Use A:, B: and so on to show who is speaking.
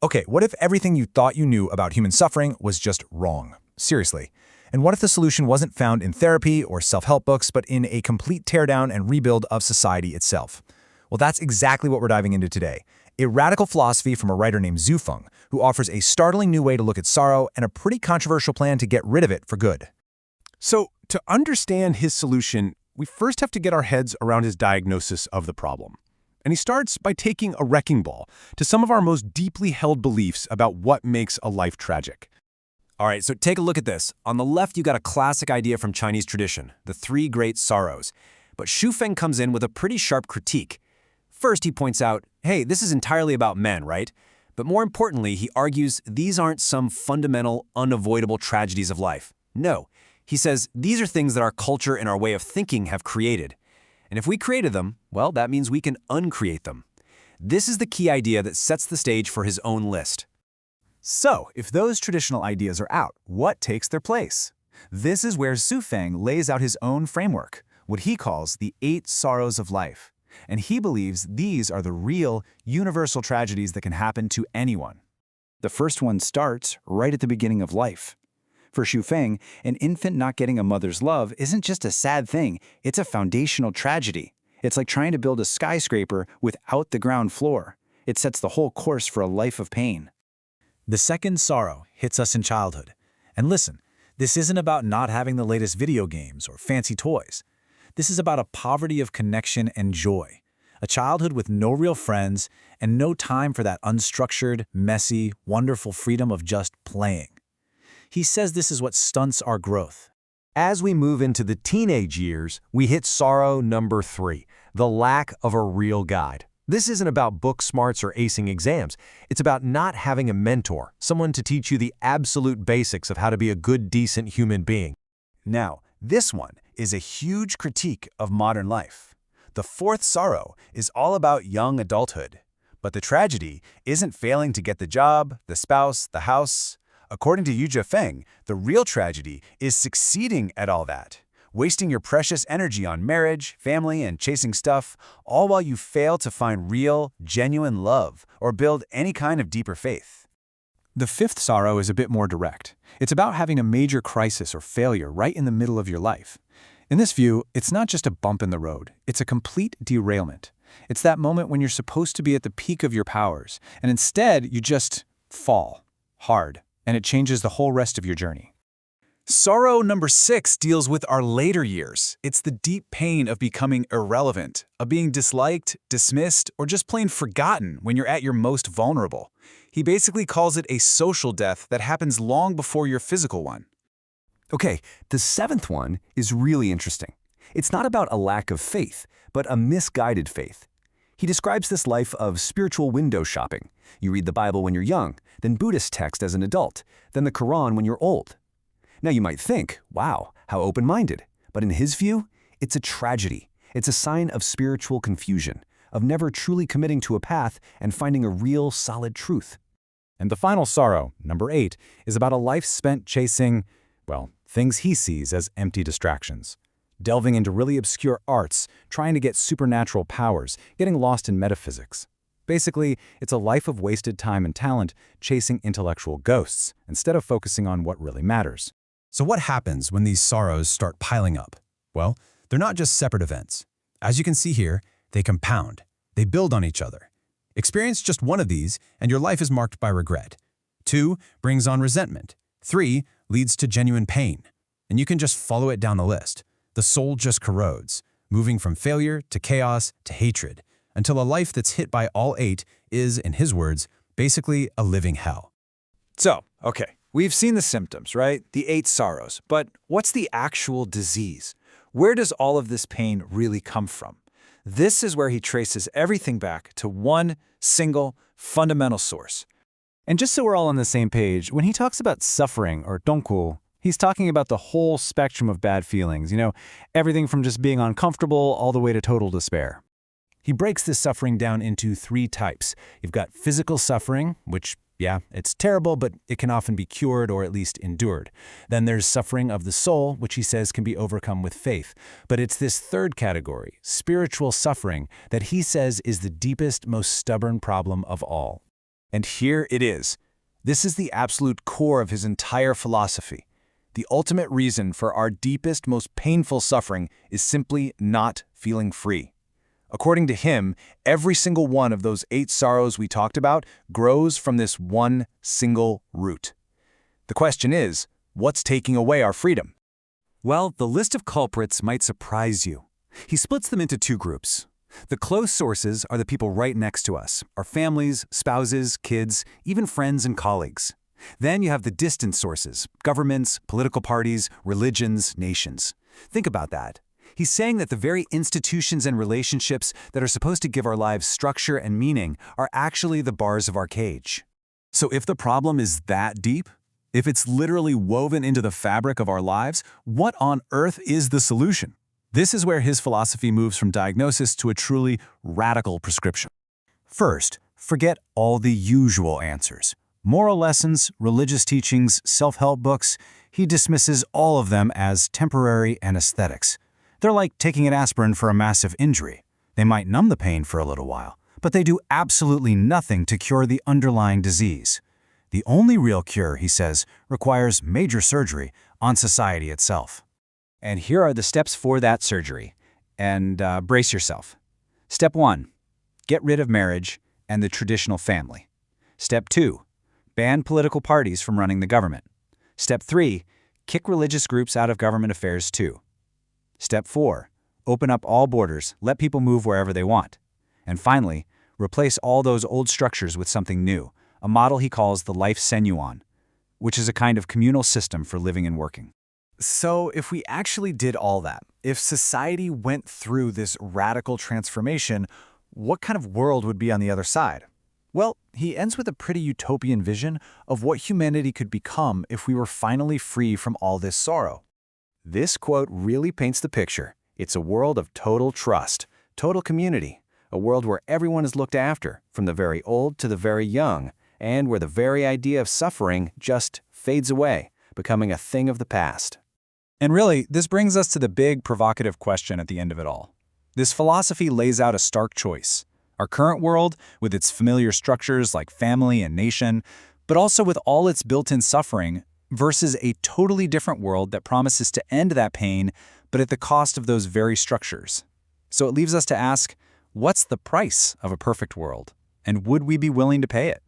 A: Okay, what if everything you thought you knew about human suffering was just wrong? Seriously. And what if the solution wasn't found in therapy or self-help books, but in a complete teardown and rebuild of society itself? Well, that's exactly what we're diving into today. A radical philosophy from a writer named Zhu Feng, who offers a startling new way to look at sorrow and a pretty controversial plan to get rid of it for good.
B: So, to understand his solution, we first have to get our heads around his diagnosis of the problem. And he starts by taking a wrecking ball to some of our most deeply held beliefs about what makes a life tragic.
C: All right, so take a look at this. On the left, you got a classic idea from Chinese tradition, the three great sorrows. But Xu Feng comes in with a pretty sharp critique. First, he points out, hey, this is entirely about men, right? But more importantly, he argues these aren't some fundamental, unavoidable tragedies of life. No, he says these are things that our culture and our way of thinking have created. And if we created them, well, that means we can uncreate them. This is the key idea that sets the stage for his own list.
D: So, if those traditional ideas are out, what takes their place? This is where Xu Feng lays out his own framework, what he calls the 8 sorrows of life. And he believes these are the real, universal tragedies that can happen to anyone. The first one starts right at the beginning of life. For Xu Feng, an infant not getting a mother's love isn't just a sad thing, it's a foundational tragedy. It's like trying to build a skyscraper without the ground floor. It sets the whole course for a life of pain.
A: The second sorrow hits us in childhood. And listen, this isn't about not having the latest video games or fancy toys. This is about a poverty of connection and joy, a childhood with no real friends and no time for that unstructured, messy, wonderful freedom of just playing. He says this is what stunts our growth.
E: As we move into the teenage years, we hit sorrow number 3, the lack of a real guide. This isn't about book smarts or acing exams. It's about not having a mentor, someone to teach you the absolute basics of how to be a good, decent human being.
D: Now, this one is a huge critique of modern life. The fourth sorrow is all about young adulthood. But the tragedy isn't failing to get the job, the spouse, the house. According to Yu Feng, the real tragedy is succeeding at all that, wasting your precious energy on marriage, family, and chasing stuff, all while you fail to find real, genuine love or build any kind of deeper faith. The fifth sorrow is a bit more direct. It's about having a major crisis or failure right in the middle of your life. In this view, it's not just a bump in the road, it's a complete derailment. It's that moment when you're supposed to be at the peak of your powers, and instead you just fall hard. And it changes the whole rest of your journey. Sorrow number 6 deals with our later years. It's the deep pain of becoming irrelevant, of being disliked, dismissed, or just plain forgotten when you're at your most vulnerable. He basically calls it a social death that happens long before your physical one.
E: Okay, the 7th one is really interesting. It's not about a lack of faith, but a misguided faith. He describes this life of spiritual window shopping. You read the Bible when you're young, then Buddhist text as an adult, then the Quran when you're old. Now you might think, wow, how open-minded. But in his view, it's a tragedy. It's a sign of spiritual confusion, of never truly committing to a path and finding a real, solid truth.
A: And the final sorrow, number 8, is about a life spent chasing, well, things he sees as empty distractions. Delving into really obscure arts, trying to get supernatural powers, getting lost in metaphysics. Basically, it's a life of wasted time and talent chasing intellectual ghosts instead of focusing on what really matters.
F: So what happens when these sorrows start piling up? Well, they're not just separate events. As you can see here, they compound. They build on each other. Experience just one of these, and your life is marked by regret. 2 brings on resentment. 3 leads to genuine pain. And you can just follow it down the list. The soul just corrodes, moving from failure to chaos to hatred, until a life that's hit by all 8 is, in his words, basically a living hell.
D: So, okay, we've seen the symptoms, right? The 8 sorrows. But what's the actual disease? Where does all of this pain really come from? This is where he traces everything back to one single, fundamental source. And just so we're all on the same page, when he talks about suffering or dongku, he's talking about the whole spectrum of bad feelings, everything from just being uncomfortable all the way to total despair. He breaks this suffering down into 3 types. You've got physical suffering, which, yeah, it's terrible, but it can often be cured or at least endured. Then there's suffering of the soul, which he says can be overcome with faith. But it's this third category, spiritual suffering, that he says is the deepest, most stubborn problem of all. And here it is. This is the absolute core of his entire philosophy. The ultimate reason for our deepest, most painful suffering is simply not feeling free. According to him, every single one of those 8 sorrows we talked about grows from this one single root. The question is, what's taking away our freedom?
C: Well, the list of culprits might surprise you. He splits them into 2 groups. The close sources are the people right next to us, our families, spouses, kids, even friends and colleagues. Then you have the distant sources, governments, political parties, religions, nations. Think about that. He's saying that the very institutions and relationships that are supposed to give our lives structure and meaning are actually the bars of our cage.
A: So if the problem is that deep, if it's literally woven into the fabric of our lives, what on earth is the solution? This is where his philosophy moves from diagnosis to a truly radical prescription. First, forget all the usual answers. Moral lessons, religious teachings, self-help books, he dismisses all of them as temporary anesthetics. They're like taking an aspirin for a massive injury. They might numb the pain for a little while, but they do absolutely nothing to cure the underlying disease. The only real cure, he says, requires major surgery on society itself.
D: And here are the steps for that surgery. And brace yourself. Step 1, get rid of marriage and the traditional family. Step 2, ban political parties from running the government. Step 3, kick religious groups out of government affairs too. Step 4, open up all borders, let people move wherever they want. And finally, replace all those old structures with something new, a model he calls the life senuon, which is a kind of communal system for living and working.
A: So if we actually did all that, if society went through this radical transformation, what kind of world would be on the other side? Well, he ends with a pretty utopian vision of what humanity could become if we were finally free from all this sorrow.
D: This quote really paints the picture. It's a world of total trust, total community, a world where everyone is looked after, from the very old to the very young, and where the very idea of suffering just fades away, becoming a thing of the past.
A: And really, this brings us to the big provocative question at the end of it all. This philosophy lays out a stark choice. Our current world, with its familiar structures like family and nation, but also with all its built-in suffering, versus a totally different world that promises to end that pain, but at the cost of those very structures. So it leaves us to ask, what's the price of a perfect world? And would we be willing to pay it?